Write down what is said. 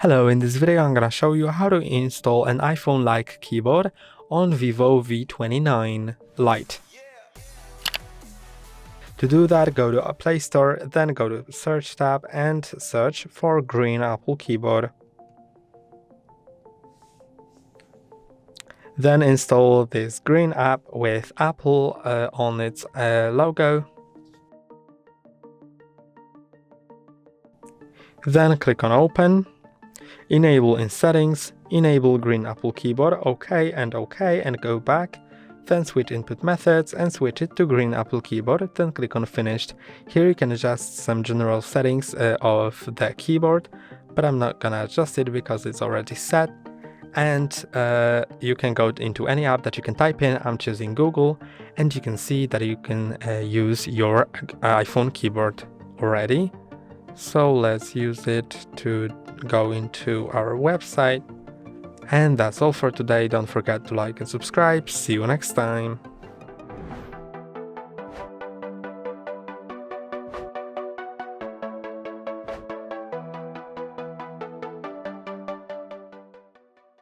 Hello, in this video I'm gonna show you how to install an iPhone-like keyboard on VIVO V29 Lite. To do that, go to a Play Store, then go to Search tab and search for green Apple keyboard. Then install this green app with Apple on its logo. Then click on Open. Enable in settings, enable green Apple keyboard, OK, and go back, then switch input methods and switch it to green Apple keyboard, then click on finished. Here you can adjust some general settings of the keyboard, but I'm not gonna adjust it because it's already set. And you can go into any app that you can type in. I'm choosing Google, and you can see that you can use your iPhone keyboard already. So let's use it to go into our website. And that's all for today. Don't forget to like and subscribe. See you next time.